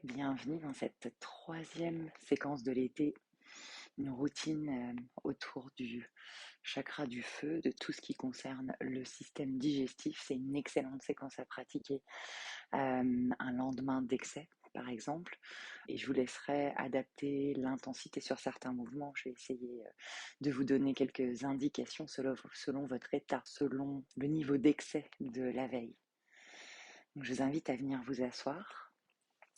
Bienvenue dans cette troisième séquence de l'été, une routine autour du chakra du feu, de tout ce qui concerne le système digestif. C'est une excellente séquence à pratiquer un lendemain d'excès, par exemple. Et je vous laisserai adapter l'intensité sur certains mouvements. Je vais essayer de vous donner quelques indications selon votre état, selon le niveau d'excès de la veille. Donc, je vous invite à venir vous asseoir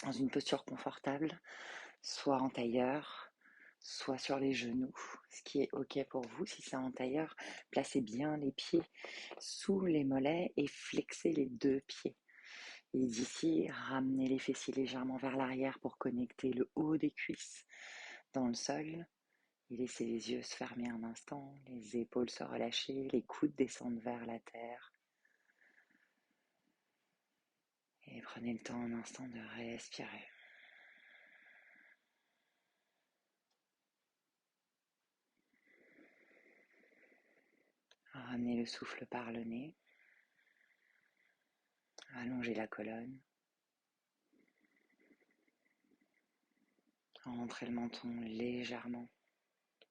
dans une posture confortable, soit en tailleur, soit sur les genoux, ce qui est OK pour vous. Si c'est en tailleur, placez bien les pieds sous les mollets et flexez les deux pieds. Et d'ici, ramenez les fessiers légèrement vers l'arrière pour connecter le haut des cuisses dans le sol. Et laissez les yeux se fermer un instant, les épaules se relâcher, les coudes descendent vers la terre. Et prenez le temps un instant de respirer. Ramenez le souffle par le nez. Allongez la colonne. Rentrez le menton légèrement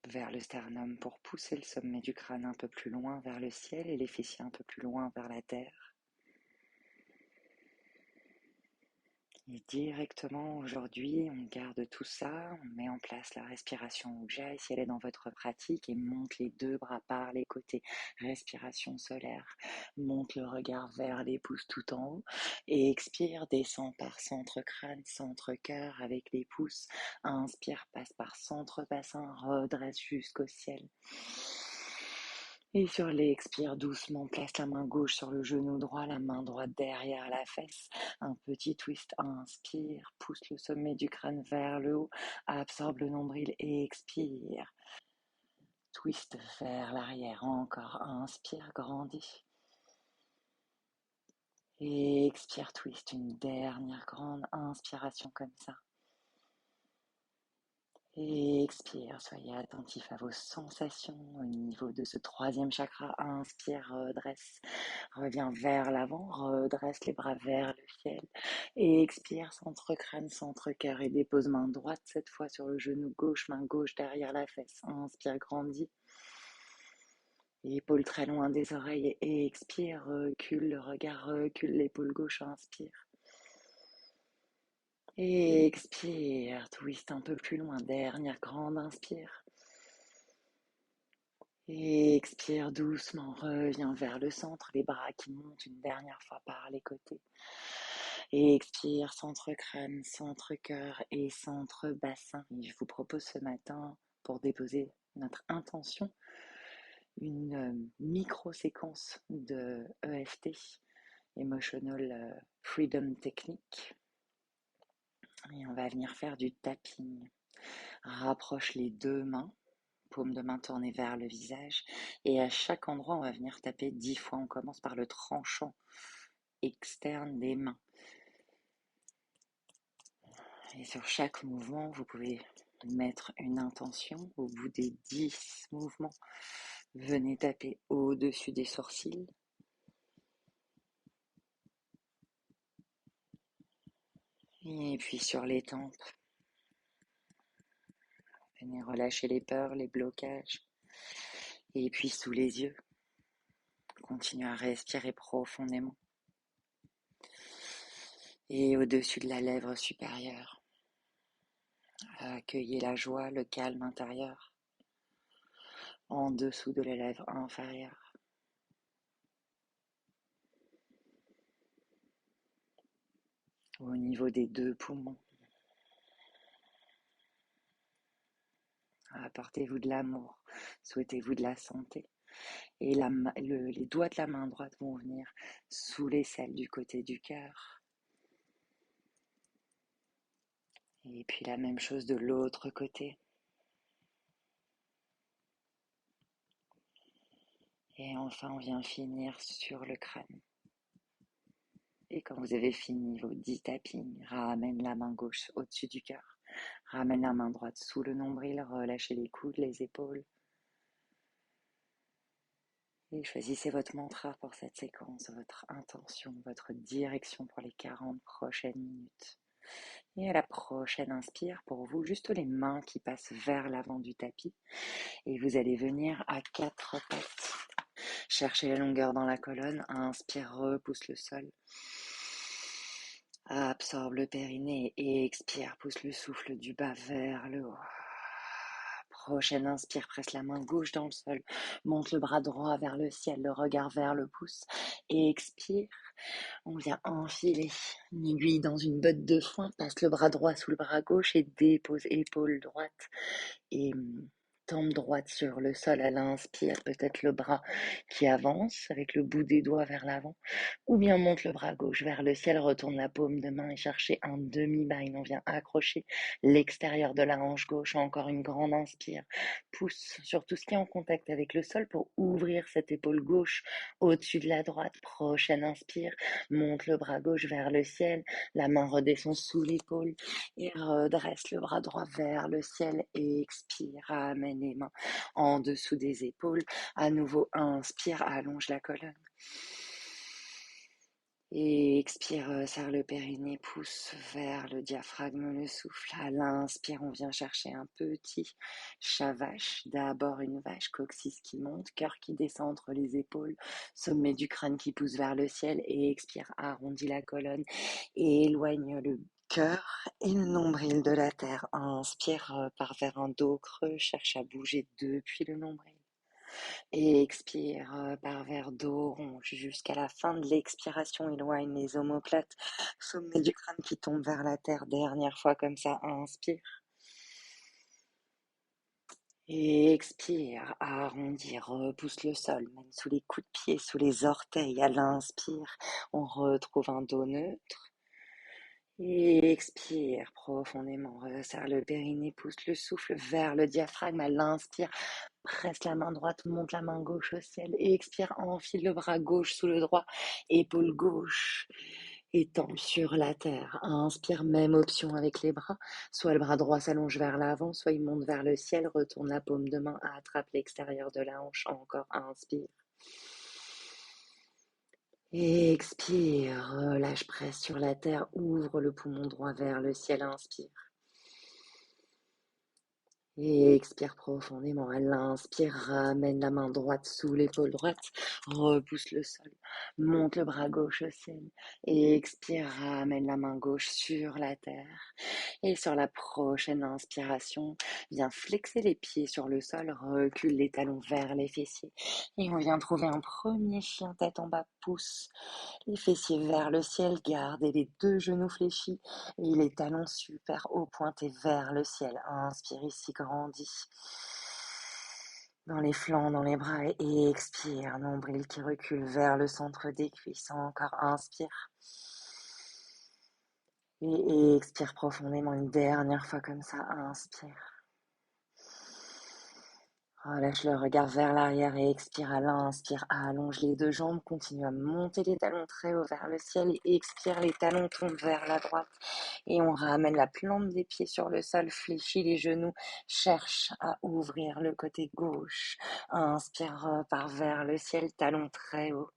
vers le sternum pour pousser le sommet du crâne un peu plus loin vers le ciel et les fessiers un peu plus loin vers la terre. Et directement aujourd'hui, on garde tout ça, on met en place la respiration Ujjayi si elle est dans votre pratique et monte les deux bras par les côtés. Respiration solaire, monte le regard vers les pouces tout en haut et expire, descend par centre crâne, centre cœur avec les pouces. Inspire, passe par centre bassin, redresse jusqu'au ciel. Et sur l'expire, doucement, place la main gauche sur le genou droit, la main droite derrière la fesse. Un petit twist, inspire, pousse le sommet du crâne vers le haut, absorbe le nombril et expire. Twist vers l'arrière, encore, inspire, grandis. Et expire, twist, une dernière grande inspiration comme ça. Et expire, soyez attentif à vos sensations au niveau de ce troisième chakra. Inspire, redresse, reviens vers l'avant, redresse les bras vers le ciel. Et expire, centre crâne, centre cœur et dépose main droite cette fois sur le genou gauche, main gauche derrière la fesse. Inspire, grandis. Épaule très loin des oreilles et expire, recule le regard, recule l'épaule gauche, inspire. Et expire, twist un peu plus loin, dernière grande inspire. Et expire doucement, reviens vers le centre, les bras qui montent une dernière fois par les côtés. Et expire, centre crâne, centre cœur et centre bassin. Et je vous propose ce matin, pour déposer notre intention, une micro-séquence de EFT, Emotional Freedom Technique. Et on va venir faire du tapping. Rapproche les deux mains, paume de main tournée vers le visage. Et à chaque endroit, on va venir taper 10 fois. On commence par le tranchant externe des mains. Et sur chaque mouvement, vous pouvez mettre une intention. Au bout des 10 mouvements, venez taper au-dessus des sourcils. Et puis sur les tempes, venez relâcher les peurs, les blocages. Et puis sous les yeux, continuez à respirer profondément. Et au-dessus de la lèvre supérieure, accueillez la joie, le calme intérieur. En dessous de la lèvre inférieure. Au niveau des deux poumons. Apportez-vous de l'amour, souhaitez-vous de la santé. Et les doigts de la main droite vont venir sous l'aisselle du côté du cœur. Et puis la même chose de l'autre côté. Et enfin, on vient finir sur le crâne. Et quand vous avez fini vos 10 tappings, ramène la main gauche au-dessus du cœur. Ramène la main droite sous le nombril, relâchez les coudes, les épaules. Et choisissez votre mantra pour cette séquence, votre intention, votre direction pour les 40 prochaines minutes. Et à la prochaine inspire, pour vous, juste les mains qui passent vers l'avant du tapis. Et vous allez venir à quatre pattes. Cherchez la longueur dans la colonne. Inspire, repousse le sol. Absorbe le périnée et expire, pousse le souffle du bas vers le haut. Prochaine inspire, presse la main gauche dans le sol, monte le bras droit vers le ciel, le regard vers le pouce. Et expire, on vient enfiler une aiguille dans une botte de foin, passe le bras droit sous le bras gauche et dépose épaule droite et tempe droite sur le sol à l'inspire, peut-être le bras qui avance avec le bout des doigts vers l'avant, ou bien monte le bras gauche vers le ciel, retourne la paume de main et cherchez un demi-bind. On vient accrocher l'extérieur de la hanche gauche, encore une grande inspire, pousse sur tout ce qui est en contact avec le sol pour ouvrir cette épaule gauche au-dessus de la droite. Prochaine inspire, monte le bras gauche vers le ciel, la main redescend sous l'épaule et redresse le bras droit vers le ciel et expire, ramène les mains en dessous des épaules. À nouveau, inspire, allonge la colonne. Et expire, serre le périnée, pousse vers le diaphragme, le souffle. À l'inspire, on vient chercher un petit chat vache. D'abord une vache, coccyx qui monte, cœur qui descend entre les épaules, sommet du crâne qui pousse vers le ciel. Et expire, arrondis la colonne et éloigne le cœur et le nombril de la terre. Inspire, part vers un dos creux, cherche à bouger depuis le nombril. Et expire, par vers dos rond jusqu'à la fin de l'expiration. Éloigne les omoplates, sommet du crâne qui tombe vers la terre. Dernière fois comme ça, inspire. Et expire, arrondis, repousse le sol, même sous les coups de pied, sous les orteils. À l'inspire, on retrouve un dos neutre. Et expire profondément, resserre le périnée, pousse le souffle vers le diaphragme. À l'inspire, presse la main droite, monte la main gauche au ciel. Et expire, enfile le bras gauche sous le droit, épaule gauche étend sur la terre. Inspire, même option avec les bras. Soit le bras droit s'allonge vers l'avant, soit il monte vers le ciel. Retourne la paume de main, attrape l'extérieur de la hanche. Encore, inspire. Et expire, relâche, presse sur la terre, ouvre le poumon droit vers le ciel, inspire. Et expire profondément. À l'inspire, ramène la main droite sous l'épaule droite, repousse le sol, monte le bras gauche au ciel. Et expire, ramène la main gauche sur la terre. Et sur la prochaine inspiration, viens flexer les pieds sur le sol, recule les talons vers les fessiers. Et on vient trouver un premier chien tête en bas, pousse les fessiers vers le ciel, gardez les deux genoux fléchis et les talons super haut pointés vers le ciel. Inspire ici, grandis dans les flancs, dans les bras et expire. Nombril qui recule vers le centre des cuisses. Encore inspire. Et expire profondément une dernière fois comme ça. Inspire. Relâche le regard vers l'arrière et expire à l'inspire. Allonge les deux jambes, continue à monter les talons très haut vers le ciel et expire, les talons tombent vers la droite et on ramène la plante des pieds sur le sol, fléchit les genoux, cherche à ouvrir le côté gauche. Inspire, repart vers le ciel, talons très haut.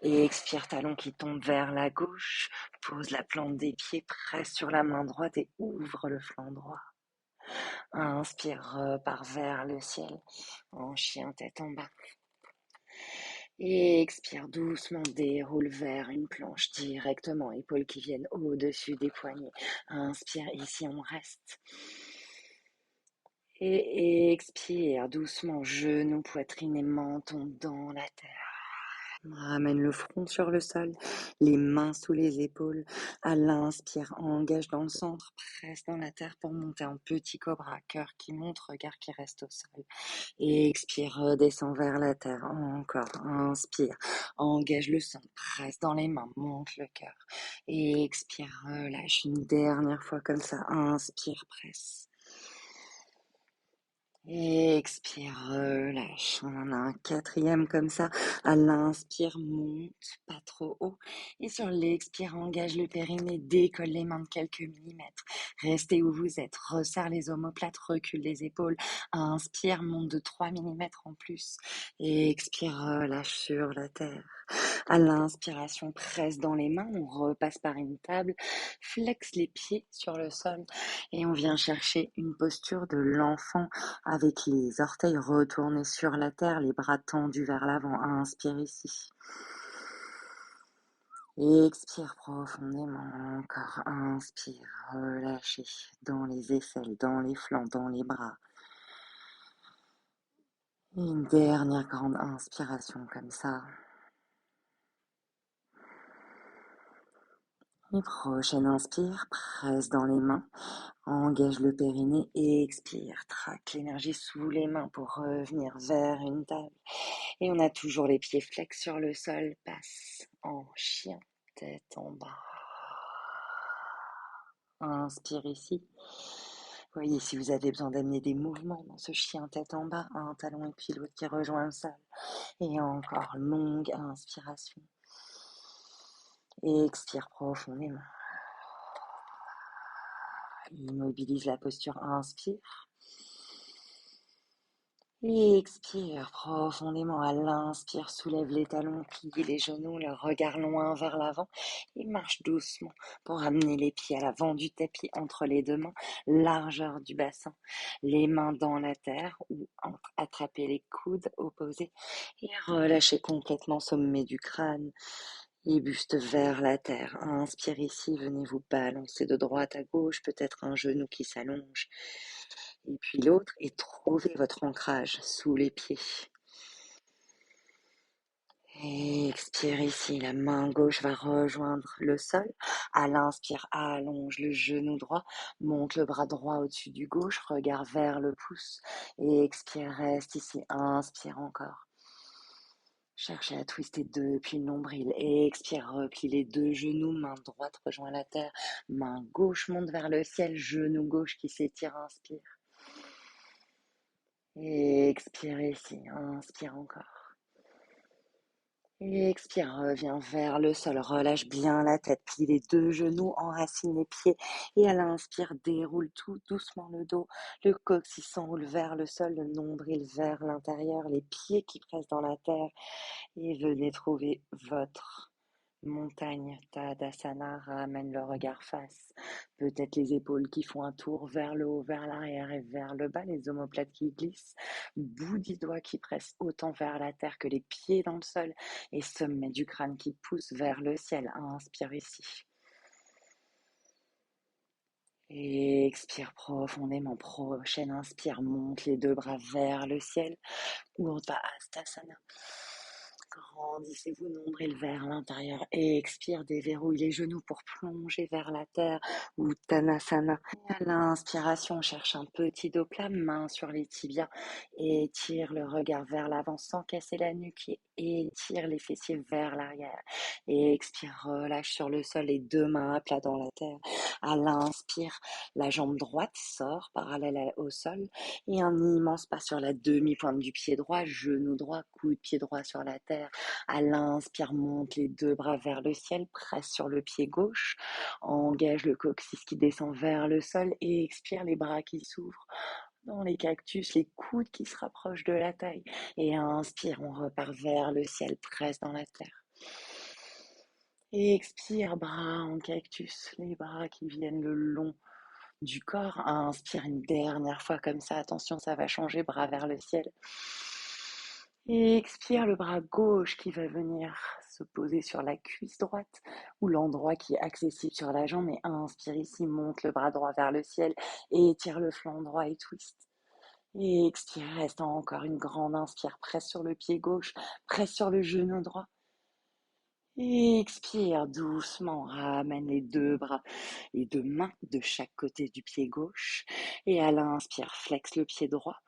Et expire, talon qui tombe vers la gauche, pose la plante des pieds, presse sur la main droite et ouvre le flanc droit. Inspire, repart vers le ciel, en chien tête en bas. Et expire doucement, déroule vers une planche directement, épaules qui viennent au-dessus des poignets. Inspire, ici on reste. Et expire doucement, genoux, poitrine et menton dans la terre. Ramène le front sur le sol, les mains sous les épaules. À l'inspire, engage dans le centre, presse dans la terre pour monter en petit cobra. Cœur qui monte, regard qui reste au sol. Et expire, redescend vers la terre. Encore, inspire, engage le centre, presse dans les mains, monte le cœur. Et expire, relâche une dernière fois comme ça. Inspire, presse. Et expire, relâche. On en a un quatrième comme ça. À l'inspire, monte, pas trop haut. Et sur l'expire, engage le périnée, décolle les mains de quelques millimètres. Restez où vous êtes. Resserre les omoplates, recule les épaules. Inspire, monte de 3 millimètres en plus. Et expire, relâche sur la terre. À l'inspiration, presse dans les mains, on repasse par une table, flexe les pieds sur le sol et on vient chercher une posture de l'enfant avec les orteils retournés sur la terre, les bras tendus vers l'avant. Inspire ici. Expire profondément. Encore. Inspire. Relâchez dans les aisselles, dans les flancs, dans les bras. Et une dernière grande inspiration comme ça. Et prochaine inspire, presse dans les mains. Engage le périnée et expire. Traque l'énergie sous les mains pour revenir vers une table. Et on a toujours les pieds flex sur le sol. Passe en chien, tête en bas. Inspire ici. Voyez si vous avez besoin d'amener des mouvements dans ce chien tête en bas. Un talon et puis l'autre qui rejoint le sol. Et encore longue inspiration. Et expire profondément. Immobilise la posture. Inspire. Et expire profondément. À l'inspire, soulève les talons, plie les genoux, le regard loin vers l'avant et marche doucement pour amener les pieds à l'avant du tapis entre les deux mains, largeur du bassin, les mains dans la terre ou attraper les coudes opposés et relâcher complètement sommet du crâne et buste vers la terre. Inspire ici, venez vous balancer de droite à gauche, peut-être un genou qui s'allonge et puis l'autre, et trouvez votre ancrage sous les pieds. Et expire ici, la main gauche va rejoindre le sol. À l'inspire, allonge le genou droit, monte le bras droit au-dessus du gauche, regard vers le pouce. Et expire, reste ici, inspire encore. Cherchez à twister depuis le nombril. Et expire, replie les deux genoux, main droite rejoint la terre, main gauche monte vers le ciel, genou gauche qui s'étire, inspire. Et expire ici, inspire encore. Et expire, reviens vers le sol, relâche bien la tête, plie les deux genoux, enracine les pieds et à l'inspire, déroule tout doucement le dos, le coccyx s'enroule vers le sol, le nombril vers l'intérieur, les pieds qui pressent dans la terre et venez trouver votre montagne. Tadasana, ramène le regard face. Peut-être les épaules qui font un tour vers le haut, vers l'arrière et vers le bas, les omoplates qui glissent, bout des doigts qui pressent autant vers la terre que les pieds dans le sol et sommet du crâne qui pousse vers le ciel. Inspire ici. Et expire profondément. Prochaine inspire, monte les deux bras vers le ciel. Urdhva-Hastasana. Grandissez-vous, nombril vers l'intérieur. Et expire, déverrouille les genoux pour plonger vers la terre. Uttanasana. Et à l'inspiration, cherche un petit dos plat, main sur les tibias. Et tire le regard vers l'avant sans casser la nuque. Et étire les fessiers vers l'arrière. Et expire, relâche sur le sol les deux mains à plat dans la terre. À l'inspire, la jambe droite sort parallèle au sol et un immense pas sur la demi-pointe du pied droit, genou droit, coude pied droit sur la terre. À l'inspire, monte les deux bras vers le ciel, presse sur le pied gauche, engage le coccyx qui descend vers le sol et expire les bras qui s'ouvrent dans les cactus, les coudes qui se rapprochent de la taille. Et inspire, on repart vers le ciel, presse dans la terre. Et expire, bras en cactus, les bras qui viennent le long du corps. Inspire une dernière fois comme ça. Attention, ça va changer. Bras vers le ciel. Et expire le bras gauche qui va venir se poser sur la cuisse droite ou l'endroit qui est accessible sur la jambe. Et inspire ici, monte le bras droit vers le ciel et étire le flanc droit et twist. Et expire, reste encore une grande inspire. Presse sur le pied gauche, presse sur le genou droit. Expire doucement, ramène les deux bras, les deux mains de chaque côté du pied gauche. Et à l'inspire, flexe le pied droit.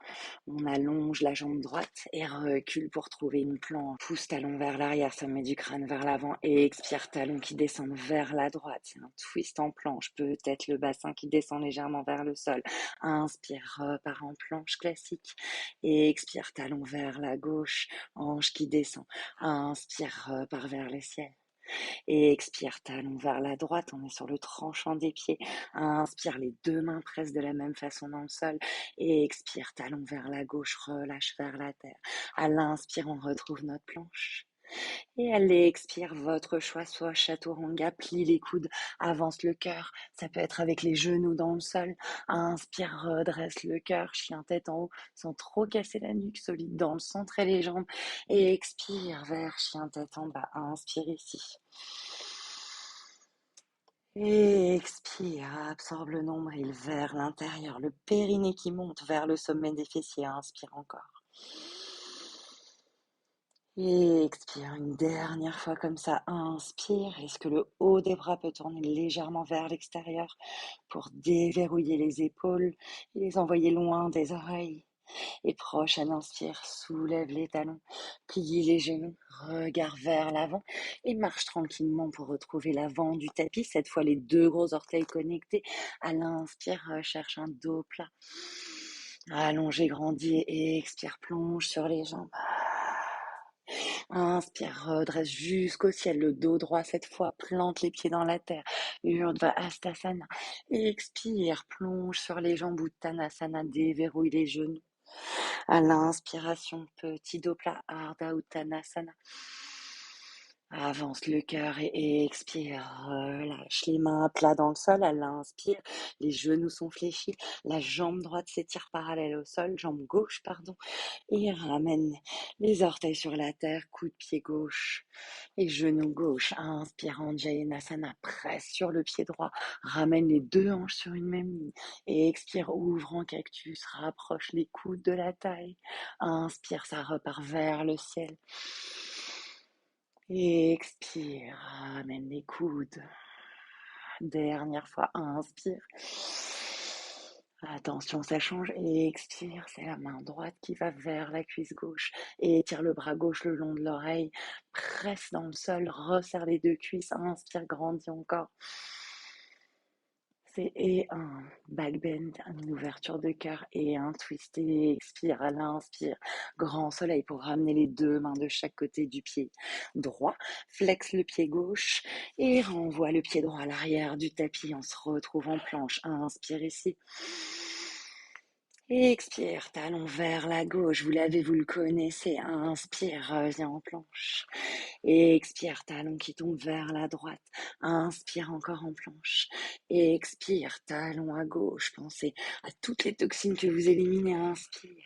On allonge la jambe droite et recule pour trouver une planche. Pousse talon vers l'arrière, ça met du crâne vers l'avant. Et expire, talon qui descend vers la droite. C'est un twist en planche, peut-être le bassin qui descend légèrement vers le sol. Inspire, repart en planche classique. Et expire, talon vers la gauche, hanche qui descend. Inspire, repart vers le ciel. Et expire, talon vers la droite, on est sur le tranchant des pieds. Inspire, les deux mains pressent de la même façon dans le sol. Et expire, talon vers la gauche, relâche vers la terre. À l'inspire, on retrouve notre planche. Et à l'expire, votre choix, soit chaturanga, plie les coudes, avance le cœur. Ça peut être avec les genoux dans le sol. Inspire, redresse le cœur, chien tête en haut, sans trop casser la nuque, solide dans le centre et les jambes. Et expire vers chien tête en bas. Inspire ici. Et expire, absorbe le nombril vers l'intérieur, le périnée qui monte vers le sommet des fessiers. Inspire encore. Et expire une dernière fois comme ça. Inspire. Est-ce que le haut des bras peut tourner légèrement vers l'extérieur pour déverrouiller les épaules et les envoyer loin des oreilles? Et prochaine inspire, soulève les talons, plie les genoux, regard vers l'avant et marche tranquillement pour retrouver l'avant du tapis. Cette fois, les deux gros orteils connectés. À l'inspire, cherche un dos plat. Allongez, grandis et expire, plonge sur les jambes. Inspire, redresse jusqu'au ciel, le dos droit cette fois, plante les pieds dans la terre. Urdhva Hastasana. Expire, plonge sur les jambes, Uttanasana, déverrouille les genoux. À l'inspiration, petit dos plat, Ardha Uttanasana. Avance le cœur et expire, relâche les mains à plat dans le sol. À l'inspire, les genoux sont fléchis, la jambe droite s'étire parallèle au sol, jambe gauche, pardon, et ramène les orteils sur la terre, coup de pied gauche et genou gauche. Inspire, Anjayanasana, presse sur le pied droit, ramène les deux hanches sur une même ligne et expire, ouvre en cactus, rapproche les coudes de la taille. Inspire, ça repart vers le ciel. Et expire, ramène les coudes. Dernière fois, inspire. Attention, ça change. Et expire, c'est la main droite qui va vers la cuisse gauche. Et étire le bras gauche le long de l'oreille. Presse dans le sol, resserre les deux cuisses. Inspire, grandis encore. Et un back bend, une ouverture de cœur et un twist. Et expire à l'inspire. Grand soleil pour ramener les deux mains de chaque côté du pied droit. Flexe le pied gauche et renvoie le pied droit à l'arrière du tapis. On se retrouve en planche. Inspire ici. Expire, talon vers la gauche. Vous l'avez, vous le connaissez. Inspire, reviens en planche. Expire, talon qui tombe vers la droite. Inspire encore en planche. Expire, talon à gauche. Pensez à toutes les toxines que vous éliminez. Inspire.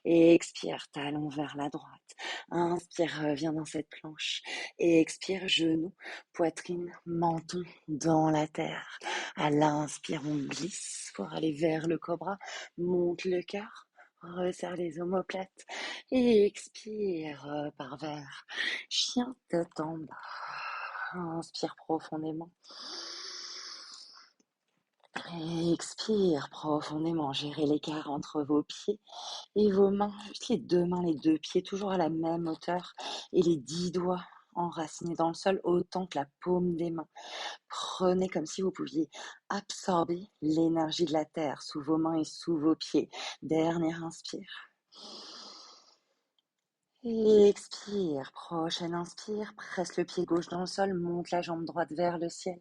Expire, talon vers la droite. Inspire, reviens dans cette planche. Expire, genou, poitrine, menton dans la terre. À l'inspire, on glisse pour aller vers le cobra. Monte le cœur. Resserre les omoplates et expire par vers chien tête en bas. Inspire profondément. Et expire profondément. Gérez l'écart entre vos pieds et vos mains. Juste les deux mains, les deux pieds, toujours à la même hauteur. Et les 10 doigts enracinés dans le sol autant que la paume des mains. Prenez comme si vous pouviez absorber l'énergie de la terre sous vos mains et sous vos pieds. Dernière inspire. Et expire, prochaine inspire, presse le pied gauche dans le sol, monte la jambe droite vers le ciel.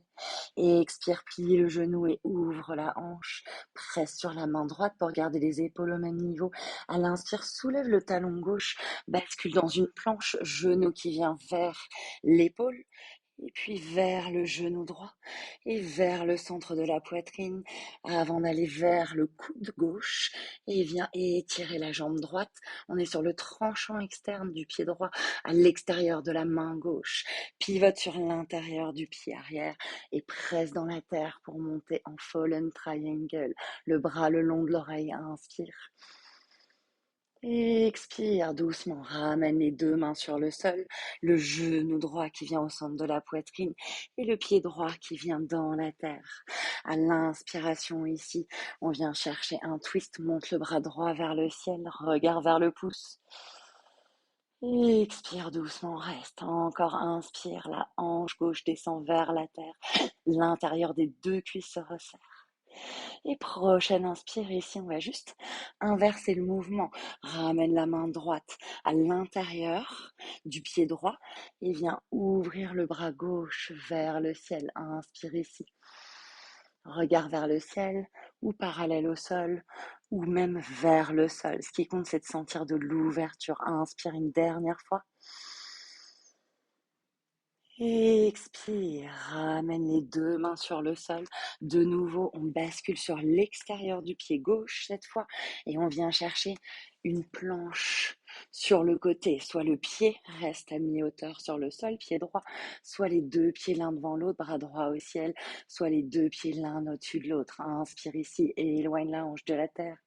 Et expire, plie le genou et ouvre la hanche. Presse sur la main droite pour garder les épaules au même niveau. À l'inspire, soulève le talon gauche, bascule dans une planche, genou qui vient vers l'épaule. Et puis vers le genou droit et vers le centre de la poitrine avant d'aller vers le coude gauche et viens étirer la jambe droite. On est sur le tranchant externe du pied droit à l'extérieur de la main gauche. Pivote sur l'intérieur du pied arrière et presse dans la terre pour monter en fallen triangle. Le bras le long de l'oreille, inspire. Expire doucement, ramène les deux mains sur le sol, le genou droit qui vient au centre de la poitrine et le pied droit qui vient dans la terre. À l'inspiration ici, on vient chercher un twist, monte le bras droit vers le ciel, regard vers le pouce. Expire doucement, reste. Encore inspire, la hanche gauche descend vers la terre, l'intérieur des deux cuisses se resserre. Et prochaine inspire, ici on va juste inverser le mouvement. Ramène la main droite à l'intérieur du pied droit et viens ouvrir le bras gauche vers le ciel. Inspire ici. Regard vers le ciel ou parallèle au sol ou même vers le sol. Ce qui compte, c'est de sentir de l'ouverture. Inspire une dernière fois. Expire, ramène les deux mains sur le sol. De nouveau, on bascule sur l'extérieur du pied gauche cette fois et on vient chercher une planche sur le côté. Soit le pied reste à mi-hauteur sur le sol, pied droit, soit les deux pieds l'un devant l'autre, bras droit au ciel, soit les deux pieds l'un au-dessus de l'autre. Inspire ici et éloigne la hanche de la terre.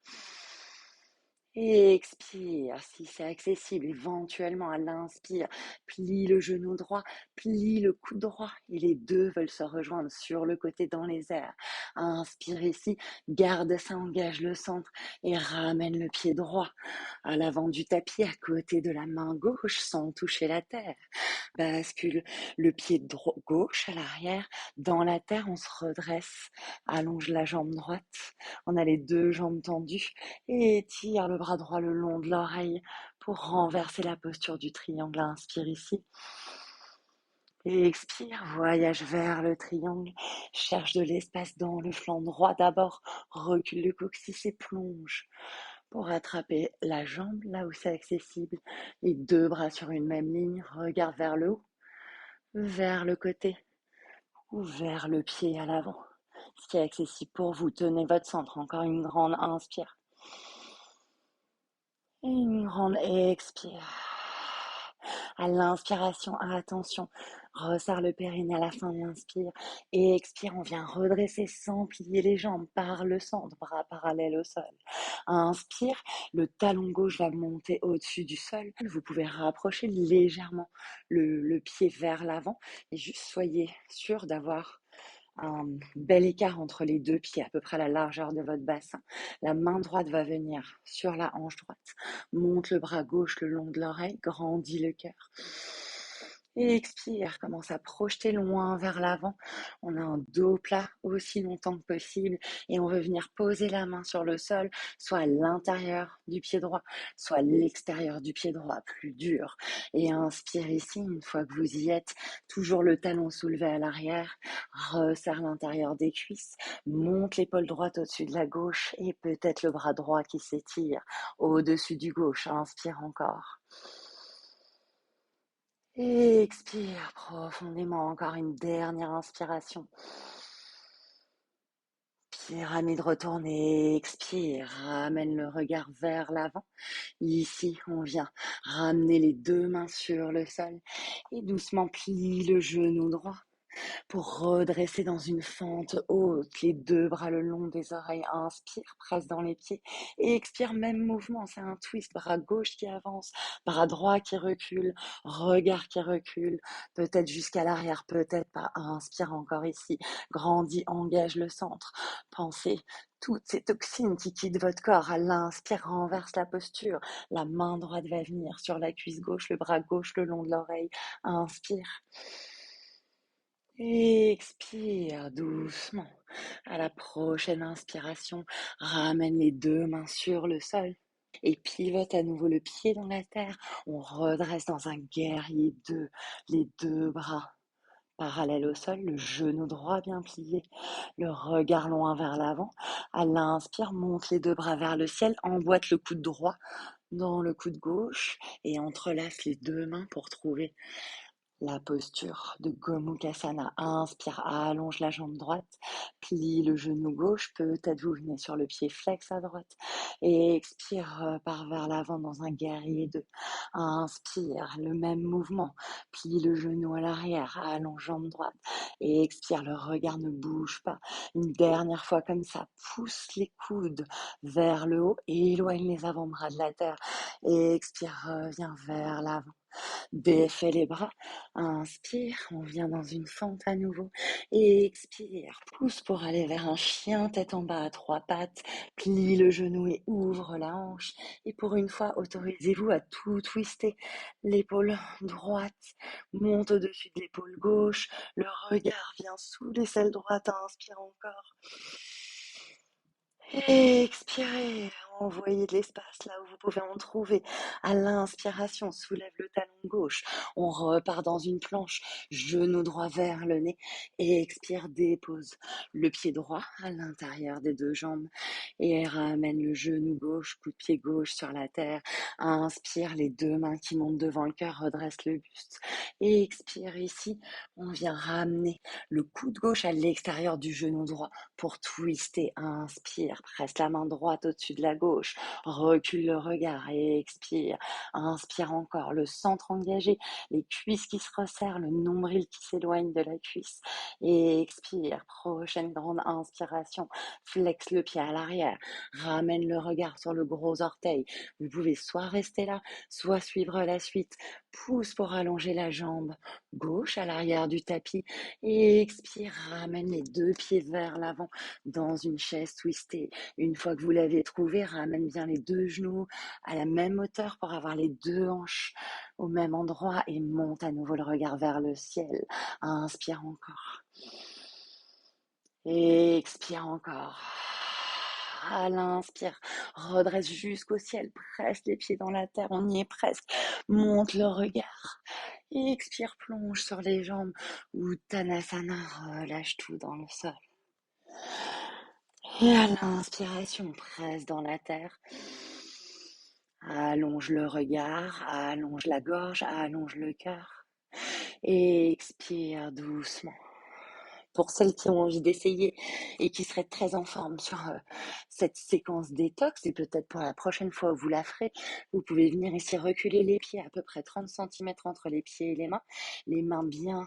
Et expire, si c'est accessible, éventuellement à l'inspire, plie le genou droit, plie le coude droit et les deux veulent se rejoindre sur le côté dans les airs. Inspire ici, garde ça, engage le centre et ramène le pied droit à l'avant du tapis à côté de la main gauche sans toucher la terre. Bascule le pied gauche à l'arrière, dans la terre, on se redresse, allonge la jambe droite, on a les deux jambes tendues et étire le bras droit le long de l'oreille pour renverser la posture du triangle. Inspire ici. Et expire, voyage vers le triangle, cherche de l'espace dans le flanc droit d'abord, recule le coccyx et plonge pour attraper la jambe là où c'est accessible. Les deux bras sur une même ligne, regarde vers le haut, vers le côté ou vers le pied à l'avant. Ce qui est accessible pour vous, tenez votre centre, encore une grande inspire. Et une grande expire. À l'inspiration, attention, resserre le périnée à la fin de l'inspire. Et expire, on vient redresser sans plier les jambes par le centre, bras parallèles au sol. Inspire, le talon gauche va monter au-dessus du sol. Vous pouvez rapprocher légèrement le pied vers l'avant et juste soyez sûr d'avoir un bel écart entre les deux pieds, à peu près la largeur de votre bassin. La main droite va venir sur la hanche droite. Monte le bras gauche le long de l'oreille, grandis le cœur. Et expire, commence à projeter loin vers l'avant. On a un dos plat aussi longtemps que possible et on veut venir poser la main sur le sol, soit à l'intérieur du pied droit, soit à l'extérieur du pied droit, plus dur. Et inspire ici, une fois que vous y êtes, toujours le talon soulevé à l'arrière, resserre l'intérieur des cuisses, monte l'épaule droite au-dessus de la gauche et peut-être le bras droit qui s'étire au-dessus du gauche. Inspire encore. Et expire profondément, encore une dernière inspiration. Pyramide retournée, expire, ramène le regard vers l'avant. Ici, on vient ramener les deux mains sur le sol et doucement plie le genou droit pour redresser dans une fente haute, les deux bras le long des oreilles. Inspire, presse dans les pieds et expire, même mouvement, c'est un twist, bras gauche qui avance, bras droit qui recule, regard qui recule, peut-être jusqu'à l'arrière, peut-être pas. Inspire encore ici, grandis, engage le centre, pensez toutes ces toxines qui quittent votre corps. À l'inspire, renverse la posture, la main droite va venir sur la cuisse gauche, le bras gauche le long de l'oreille. Inspire. Expire doucement. À la prochaine inspiration, ramène les deux mains sur le sol et pivote à nouveau le pied dans la terre. On redresse dans un guerrier 2, les deux bras parallèles au sol, le genou droit bien plié, le regard loin vers l'avant. À l'inspire, monte les deux bras vers le ciel, emboîte le coude droit dans le coude gauche et entrelace les deux mains pour trouver La posture de Gomukhasana. Inspire, allonge la jambe droite, plie le genou gauche, peut-être vous venez sur le pied flex à droite. Et expire, part vers l'avant dans un guerrier 2. Inspire, le même mouvement, plie le genou à l'arrière, allonge jambe droite. Et expire, le regard ne bouge pas. Une dernière fois comme ça, pousse les coudes vers le haut, éloigne les avant-bras de la terre. Et expire, reviens vers l'avant. Défais les bras, inspire, on vient dans une fente à nouveau, et expire, pousse pour aller vers un chien tête en bas à 3 pattes, plie le genou et ouvre la hanche, et pour une fois, autorisez-vous à tout twister, l'épaule droite monte au-dessus de l'épaule gauche, le regard vient sous l'aisselle droite, inspire encore. Expirez, envoyez de l'espace là où vous pouvez en trouver. À l'inspiration, soulève le talon gauche. On repart dans une planche, genou droit vers le nez. Et expire, dépose le pied droit à l'intérieur des deux jambes. Et ramène le genou gauche, coup de pied gauche sur la terre. Inspire, les deux mains qui montent devant le cœur, redresse le buste. Et expire ici, on vient ramener le coude gauche à l'extérieur du genou droit pour twister. Inspire, presse la main droite au-dessus de la gauche, recule le regard et expire. Inspire encore, le centre engagé, les cuisses qui se resserrent, le nombril qui s'éloigne de la cuisse. Et expire, prochaine grande inspiration, flexe le pied à l'arrière, ramène le regard sur le gros orteil. Vous pouvez soit rester là, soit suivre la suite. Pousse pour allonger la jambe gauche à l'arrière du tapis et expire, ramène les deux pieds vers l'avant dans une chaise twistée. Une fois que vous l'avez trouvé, ramène bien les deux genoux à la même hauteur pour avoir les deux hanches au même endroit et monte à nouveau le regard vers le ciel. Inspire encore. Et expire encore. À l'inspire, redresse jusqu'au ciel, presse les pieds dans la terre, on y est presque. Monte le regard. Et expire, plonge sur les jambes. Uttanasana, relâche tout dans le sol. Et à l'inspiration, presse dans la terre. Allonge le regard, allonge la gorge, allonge le cœur. Et expire doucement. Pour celles qui ont envie d'essayer et qui seraient très en forme sur cette séquence détox, et peut-être pour la prochaine fois où vous la ferez, vous pouvez venir ici reculer les pieds à peu près 30 centimètres entre les mains bien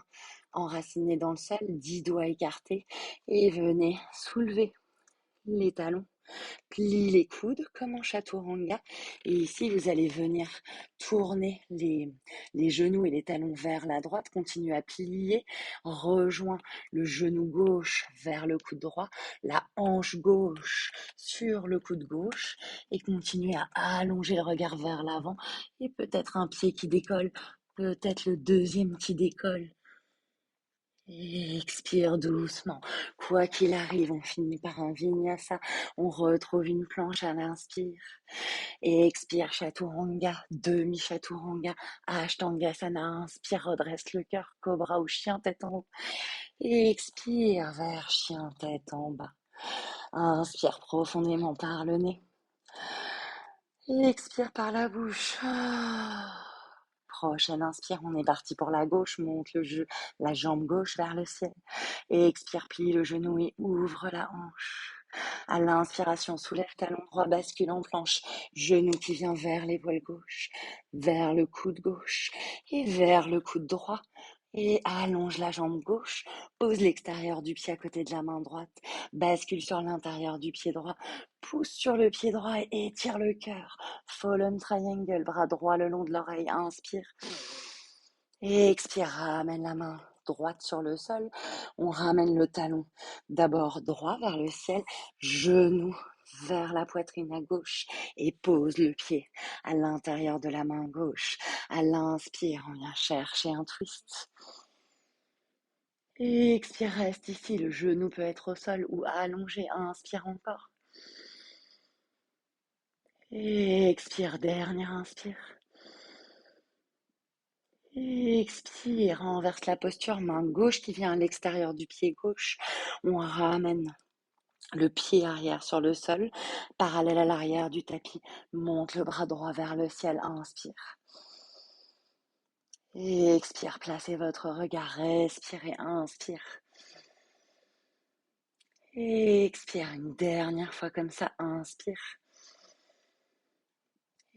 enracinées dans le sol, 10 doigts écartés, et venez soulever les talons. Plie les coudes comme en chaturanga. Et ici, vous allez venir tourner les genoux et les talons vers la droite. Continuez à plier. Rejoins le genou gauche vers le coude droit. La hanche gauche sur le coude gauche. Et continuez à allonger le regard vers l'avant. Et peut-être un pied qui décolle. Peut-être le deuxième qui décolle. Et expire doucement. Quoi qu'il arrive, on finit par un vinyasa. On retrouve une planche à l'inspire. Et expire, chaturanga, demi-chaturanga, ashtangasana. Inspire, redresse le cœur, cobra ou chien tête en haut. Et expire vers chien tête en bas. Inspire profondément par le nez. Et expire par la bouche. Prochaine inspire, on est parti pour la gauche, monte la jambe gauche vers le ciel. Et expire, plie le genou et ouvre la hanche. À l'inspiration, soulève talon droit, bascule en planche. Genou qui vient vers l'épaule gauche, vers le coude gauche et vers le coude droit. Et allonge la jambe gauche, pose l'extérieur du pied à côté de la main droite, bascule sur l'intérieur du pied droit, pousse sur le pied droit et étire le cœur. Fallen triangle, bras droit le long de l'oreille, inspire. Et expire, ramène la main droite sur le sol. On ramène le talon d'abord droit vers le ciel, genou vers la poitrine à gauche et pose le pied à l'intérieur de la main gauche. À l'inspire, on vient chercher un twist. Et expire, reste ici. Le genou peut être au sol ou allongé. Inspire encore. Et expire, dernière inspire. Et expire, renverse la posture, main gauche qui vient à l'extérieur du pied gauche. On ramène le pied arrière sur le sol, parallèle à l'arrière du tapis. Monte le bras droit vers le ciel, inspire. Et expire, placez votre regard, respirez, inspire. Et expire une dernière fois comme ça, inspire.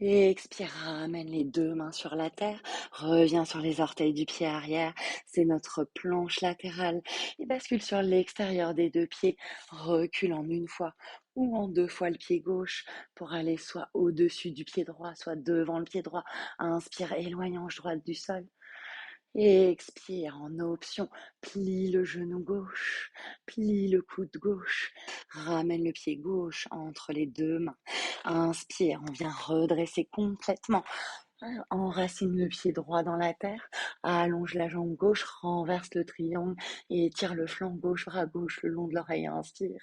Et expire, ramène les deux mains sur la terre, reviens sur les orteils du pied arrière, c'est notre planche latérale, et bascule sur l'extérieur des deux pieds, recule en une fois ou en deux fois le pied gauche pour aller soit au-dessus du pied droit, soit devant le pied droit. Inspire, éloigne hanche droite du sol. Et expire en option, plie le genou gauche, plie le coude gauche, ramène le pied gauche entre les deux mains. Inspire, on vient redresser complètement. Enracine le pied droit dans la terre, allonge la jambe gauche, renverse le triangle et tire le flanc gauche, bras gauche le long de l'oreille. Inspire.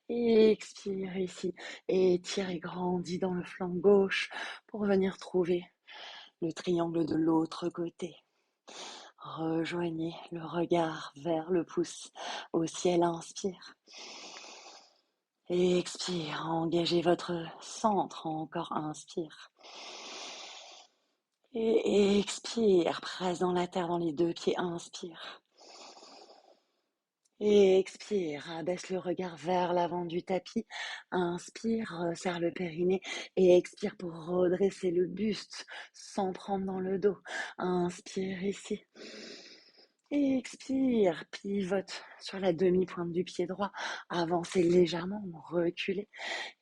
Et expire ici. Et tire et grandis dans le flanc gauche pour venir trouver le triangle de l'autre côté. Rejoignez le regard vers le pouce au ciel, inspire. Et expire, engagez votre centre, encore inspire. Et expire, presse dans la terre dans les deux pieds, inspire. Et expire, abaisse le regard vers l'avant du tapis, inspire, resserre le périnée et expire pour redresser le buste sans prendre dans le dos. Inspire ici. Et expire, pivote sur la demi-pointe du pied droit, avancez légèrement, reculez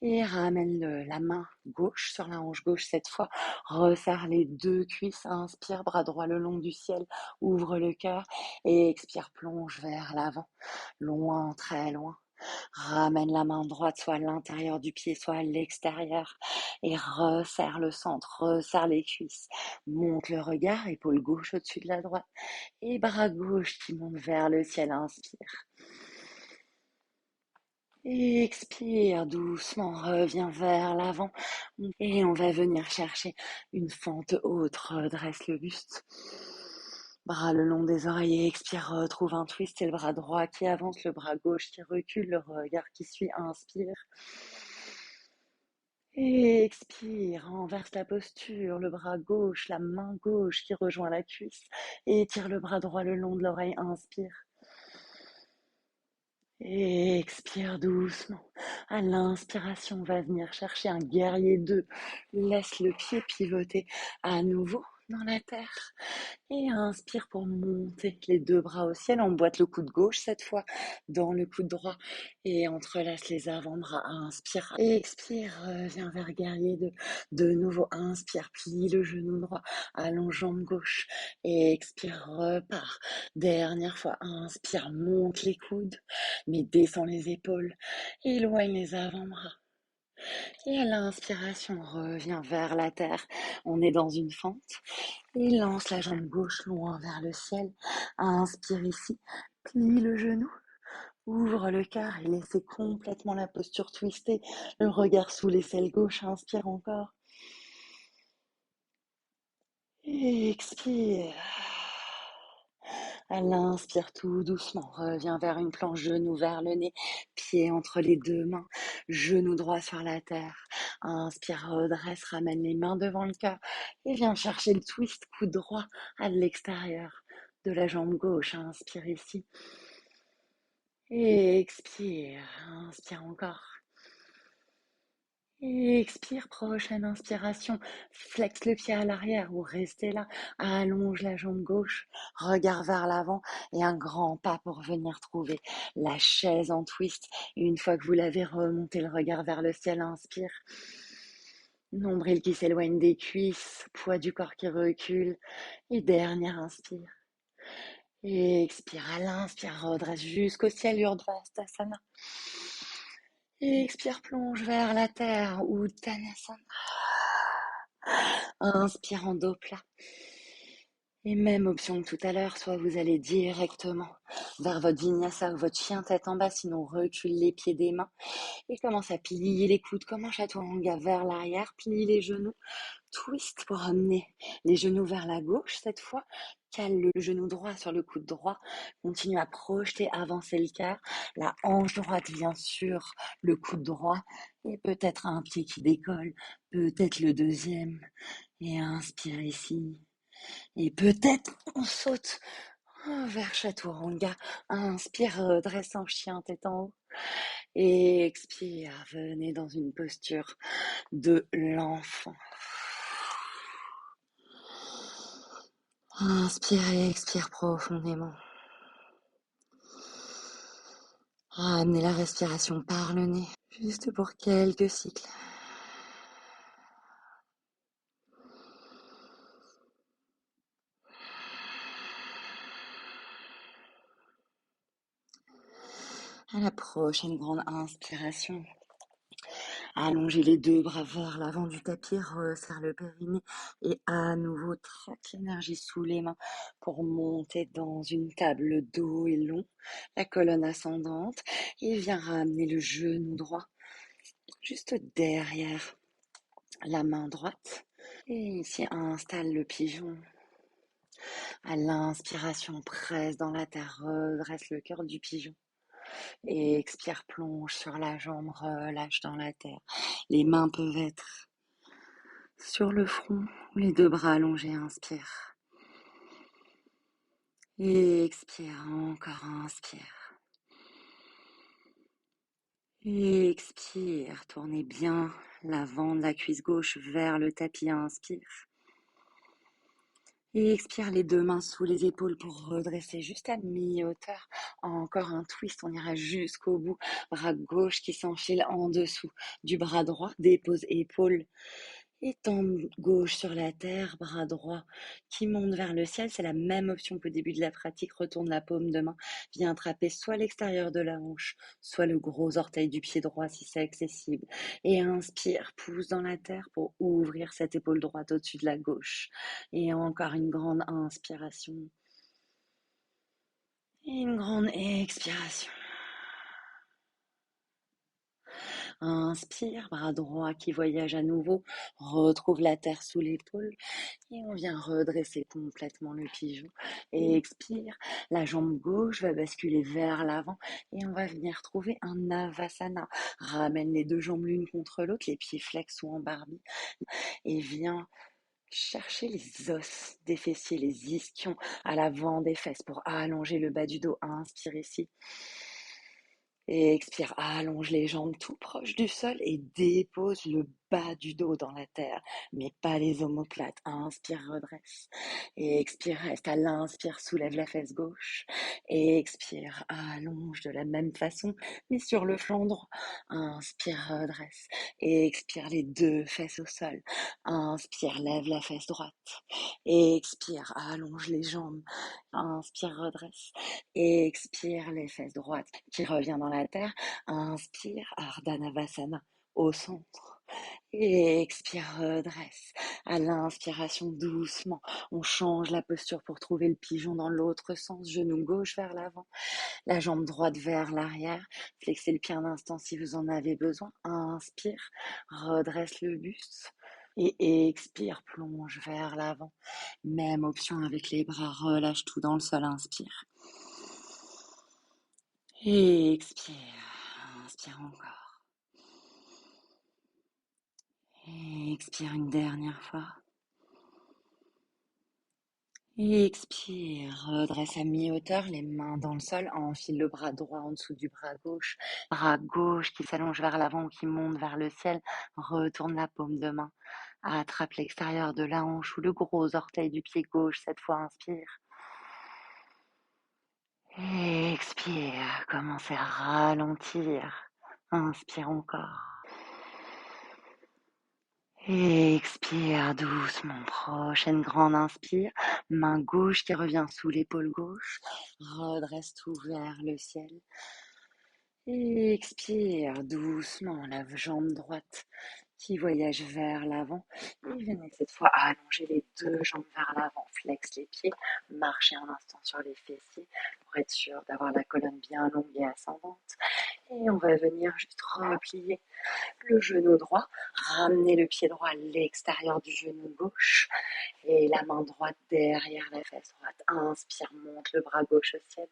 et ramène la main gauche sur la hanche gauche cette fois, resserre les deux cuisses, inspire, bras droit le long du ciel, ouvre le cœur et expire, plonge vers l'avant, loin, très loin. Ramène la main droite soit à l'intérieur du pied, soit à l'extérieur et resserre le centre, resserre les cuisses. Monte le regard, épaule gauche au-dessus de la droite et bras gauche qui monte vers le ciel, inspire. Et expire doucement, reviens vers l'avant et on va venir chercher une fente haute, redresse le buste. Bras le long des oreilles et expire, retrouve un twist, c'est le bras droit qui avance, le bras gauche qui recule, le regard qui suit, inspire. Et expire, renverse la posture, le bras gauche, la main gauche qui rejoint la cuisse et tire le bras droit le long de l'oreille, inspire. Et expire doucement. À l'inspiration, on va venir chercher un guerrier 2. Laisse le pied pivoter à nouveau dans la terre. Et inspire pour monter les deux bras au ciel. Emboîte le coude gauche cette fois dans le coude droit. Et entrelace les avant-bras. Inspire. Et expire. Viens vers guerrier 2. De nouveau, inspire. Plie le genou droit. Allonge jambe gauche. Et expire. Repart. Dernière fois. Inspire. Monte les coudes. Mais descends les épaules. Éloigne les avant-bras. Et à l'inspiration, reviens vers la terre. On est dans une fente. Et lance la jambe gauche loin vers le ciel. Inspire ici. Plie le genou. Ouvre le cœur et laissez complètement la posture twistée. Le regard sous l'aisselle gauche. Inspire encore. Et expire. À l'inspire tout doucement, reviens vers une planche, genou vers le nez, pied entre les deux mains, genou droit sur la terre. Inspire, redresse, ramène les mains devant le cœur et viens chercher le twist, coude droit à l'extérieur de la jambe gauche. Inspire ici. Et expire, inspire encore. Et expire, prochaine inspiration, flexe le pied à l'arrière ou restez là, allonge la jambe gauche, regard vers l'avant et un grand pas pour venir trouver la chaise en twist. Une fois que vous l'avez remonté le regard vers le ciel, inspire. Nombril qui s'éloigne des cuisses, poids du corps qui recule et dernière inspire. Et expire, à l'inspire, redresse jusqu'au ciel, Urdhvastasana. Et expire, plonge vers la terre, Uttanasana. Inspire en dos plat. Et même option que tout à l'heure, soit vous allez directement vers votre vinyasa ou votre chien tête en bas, sinon recule les pieds des mains et commence à plier les coudes comme un chaturanga vers l'arrière, plie les genoux, twist pour amener les genoux vers la gauche cette fois, cale le genou droit sur le coude droit, continue à projeter, avancer le cœur, la hanche droite vient sur le coude droit et peut-être un pied qui décolle, peut-être le deuxième et inspire ici. Et peut-être on saute vers Chaturanga. Inspire, dresse en chien, tête en haut. Et expire, venez dans une posture de l'enfant. Inspire et expire profondément. Amenez la respiration par le nez, juste pour quelques cycles. À la prochaine grande inspiration, allongez les deux bras vers l'avant du tapis, resserre le périnée et à nouveau traque l'énergie sous les mains pour monter dans une table. Le dos est long, la colonne ascendante et viens ramener le genou droit juste derrière la main droite. Et ici, installe le pigeon. À l'inspiration, presse dans la terre, redresse le cœur du pigeon. Et expire, plonge sur la jambe, relâche dans la terre. Les mains peuvent être sur le front ou les deux bras allongés. Inspire. Et expire, encore inspire. Et expire, tournez bien l'avant de la cuisse gauche vers le tapis. Inspire. Et expire les deux mains sous les épaules pour redresser juste à mi-hauteur. Encore un twist, on ira jusqu'au bout. Bras gauche qui s'enfile en dessous du bras droit. Dépose épaules et tempe gauche sur la terre. Bras droit qui monte vers le ciel. C'est la même option qu'au début de la pratique. Retourne la paume de main. Viens attraper soit l'extérieur de la hanche, soit le gros orteil du pied droit si c'est accessible. Et inspire, pousse dans la terre pour ouvrir cette épaule droite au-dessus de la gauche. Et encore une grande inspiration. Et une grande expiration. Inspire, bras droit qui voyage à nouveau. Retrouve la terre sous l'épaule. Et on vient redresser complètement le pigeon. Et expire, la jambe gauche va basculer vers l'avant. Et on va venir trouver un Navasana. Ramène les deux jambes l'une contre l'autre, les pieds flex ou en barbie. Et viens chercher les os des fessiers, les ischions à l'avant des fesses pour allonger le bas du dos. Inspire ici. Et expire, allonge les jambes tout proche du sol et dépose le bas du dos dans la terre, mais pas les omoplates. Inspire, redresse. Et expire, reste. À l'inspire, soulève la fesse gauche. Et expire, allonge de la même façon, mais sur le flanc droit. Inspire, redresse. Et expire les deux fesses au sol. Inspire, lève la fesse droite. Et expire, allonge les jambes. Inspire, redresse. Et expire les fesses droites qui revient dans la terre. Inspire, Ardha Navasana au centre. Et expire, redresse. À l'inspiration, doucement, on change la posture pour trouver le pigeon dans l'autre sens. Genou gauche vers l'avant, la jambe droite vers l'arrière. Flexez le pied un instant si vous en avez besoin. Inspire, redresse le buste. Et expire, plonge vers l'avant. Même option avec les bras, relâche tout dans le sol. Inspire. Et expire. Inspire encore. Et expire une dernière fois. Et expire, redresse à mi-hauteur, les mains dans le sol, enfile le bras droit en dessous du bras gauche qui s'allonge vers l'avant ou qui monte vers le ciel, retourne la paume de main, attrape l'extérieur de la hanche ou le gros orteil du pied gauche, cette fois inspire. Et expire, commencez à ralentir, inspire encore. Et expire doucement, prochaine grande inspire, main gauche qui revient sous l'épaule gauche, redresse tout vers le ciel. Et expire doucement, la jambe droite qui voyage vers l'avant. Et venez cette fois à allonger les deux jambes vers l'avant, flex les pieds, marchez un instant sur les fessiers pour être sûr d'avoir la colonne bien longue et ascendante. Et on va venir juste replier le genou droit, ramener le pied droit à l'extérieur du genou gauche et la main droite derrière la fesse droite. Inspire, monte le bras gauche au ciel.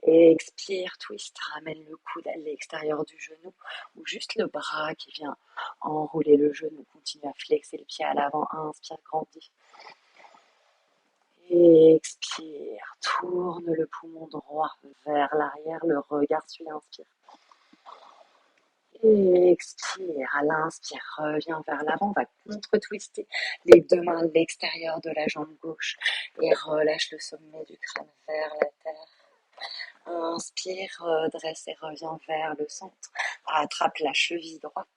Et expire, twist, ramène le coude à l'extérieur du genou ou juste le bras qui vient enrouler le genou. Continue à flexer le pied à l'avant. Inspire, grandis. Et expire, tourne le poumon droit vers l'arrière, le regard suit l'inspire. Et expire, à l'inspire, reviens vers l'avant, on va contre-twister les deux mains à l'extérieur de la jambe gauche et relâche le sommet du crâne vers la terre. Inspire, redresse et reviens vers le centre. Attrape la cheville droite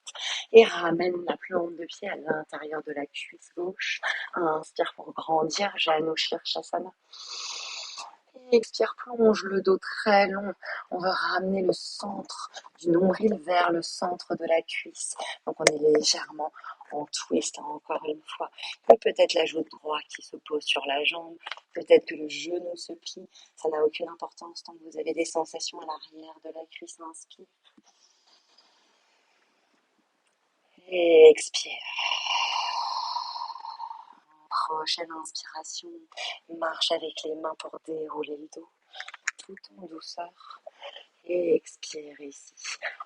et ramène la plante de pied à l'intérieur de la cuisse gauche. Inspire pour grandir, Janu Shirshasana. Expire, plonge le dos très long. On va ramener le centre du nombril vers le centre de la cuisse. Donc on est légèrement en twist encore une fois. Et peut-être la joue droite qui se pose sur la jambe. Peut-être que le genou se plie. Ça n'a aucune importance tant que vous avez des sensations à l'arrière de la cuisse. Inspire. Et expire. Prochaine inspiration. Marche avec les mains pour dérouler le dos. Tout en douceur. Et expire ici.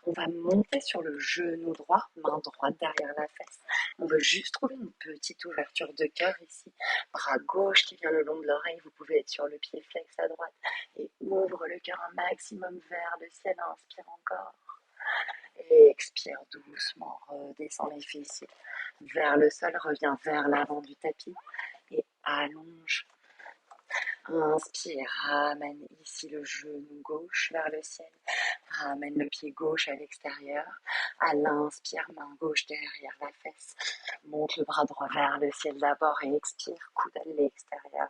On va monter sur le genou droit, main droite derrière la fesse. On veut juste trouver une petite ouverture de cœur ici. Bras gauche qui vient le long de l'oreille. Vous pouvez être sur le pied flex à droite. Et ouvre le cœur un maximum vers le ciel. Inspire encore. Et expire doucement. Redescends les fessiers vers le sol. Reviens vers l'avant du tapis. Et allonge. Inspire, ramène ici le genou gauche vers le ciel. Ramène le pied gauche à l'extérieur. À l'inspire, main gauche derrière la fesse. Monte le bras droit vers le ciel d'abord et expire, coude à l'extérieur.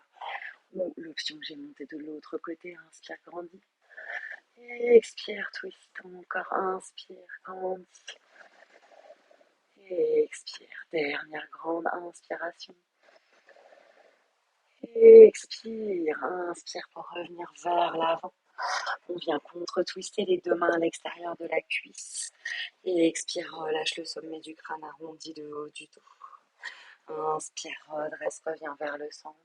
Ou l'option, j'ai monté de l'autre côté. Inspire, grandis. Et expire, twist. Encore, inspire, grandis. Et expire, dernière grande inspiration. Et expire, inspire pour revenir vers l'avant. On vient contre-twister les deux mains à l'extérieur de la cuisse. Et expire, relâche le sommet du crâne arrondi de haut du dos. Inspire, redresse, reviens vers le centre.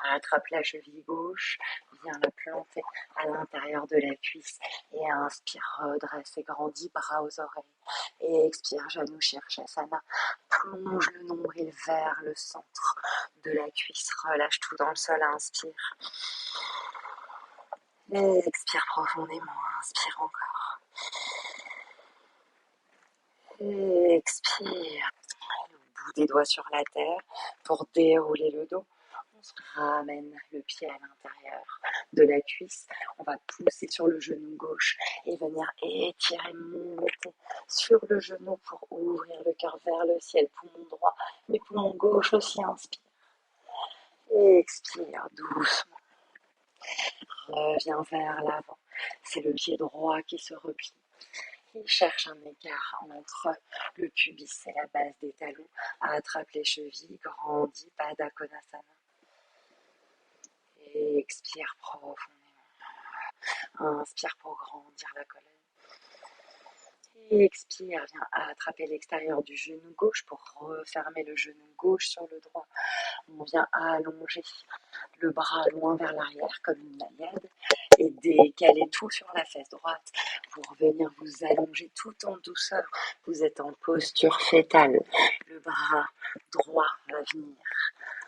Attrape la cheville gauche, viens la planter à l'intérieur de la cuisse. Et inspire, redresse et grandis, bras aux oreilles. Et expire, Janu Shirshasana. Plonge le nombril vers le centre de la cuisse. Relâche tout dans le sol, inspire. Et expire profondément, inspire encore. Et expire. Le bout des doigts sur la terre pour dérouler le dos. On se ramène le pied à l'intérieur de la cuisse. On va pousser sur le genou gauche et venir étirer, monter sur le genou pour ouvrir le cœur vers le ciel. Poumon droit, mais poumon gauche aussi. Inspire. Et expire doucement. Reviens vers l'avant. C'est le pied droit qui se replie. Il cherche un écart entre le pubis et la base des talons. Attrape les chevilles, grandis, Baddha Konasana. Et expire profondément. Inspire pour grandir la colonne. Et expire, viens attraper l'extérieur du genou gauche pour refermer le genou gauche sur le droit. On vient allonger le bras loin vers l'arrière comme une naïade et décaler tout sur la fesse droite pour venir vous allonger tout en douceur. Vous êtes en posture fétale. Le bras droit va venir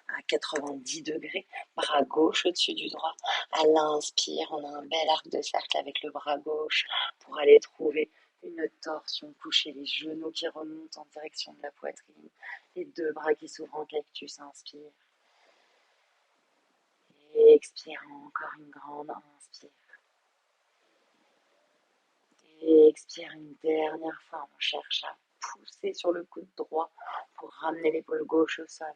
à 90 degrés, bras gauche au-dessus du droit. À l'inspire, on a un bel arc de cercle avec le bras gauche pour aller trouver une torsion couchée, les genoux qui remontent en direction de la poitrine, les deux bras qui s'ouvrent en cactus. Inspire. Et expire encore une grande inspire. Et expire une dernière fois. On cherche à pousser sur le coude droit pour ramener l'épaule gauche au sol.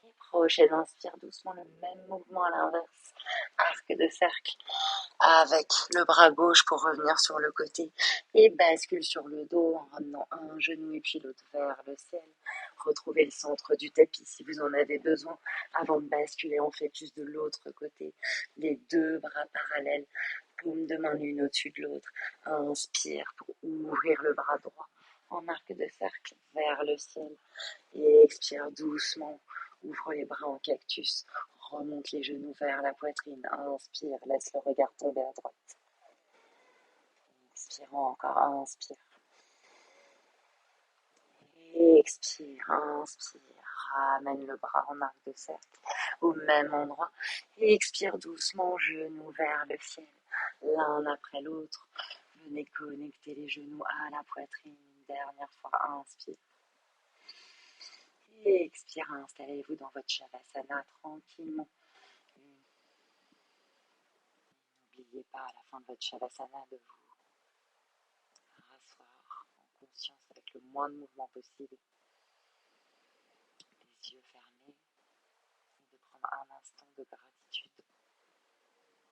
Et prochaine inspire doucement, le même mouvement à l'inverse. Arc de cercle avec le bras gauche pour revenir sur le côté et bascule sur le dos en ramenant un genou et puis l'autre vers le ciel. Retrouvez le centre du tapis si vous en avez besoin. Avant de basculer, on fait plus de l'autre côté. Les deux bras parallèles, paume de main l'une au-dessus de l'autre. Inspire pour ouvrir le bras droit en arc de cercle vers le ciel. Et expire doucement. Ouvre les bras en cactus. Remonte les genoux vers la poitrine. Inspire, laisse le regard tomber à droite. Expirons encore, inspire. Expire, inspire. ramène le bras en arc de cercle au même endroit. Et expire doucement, genoux vers le ciel, l'un après l'autre. Venez connecter les genoux à la poitrine. Une dernière fois, inspire. Et expire, installez-vous dans votre Shavasana tranquillement. N'oubliez pas à la fin de votre Shavasana de vous rasseoir en conscience avec le moins de mouvement possible.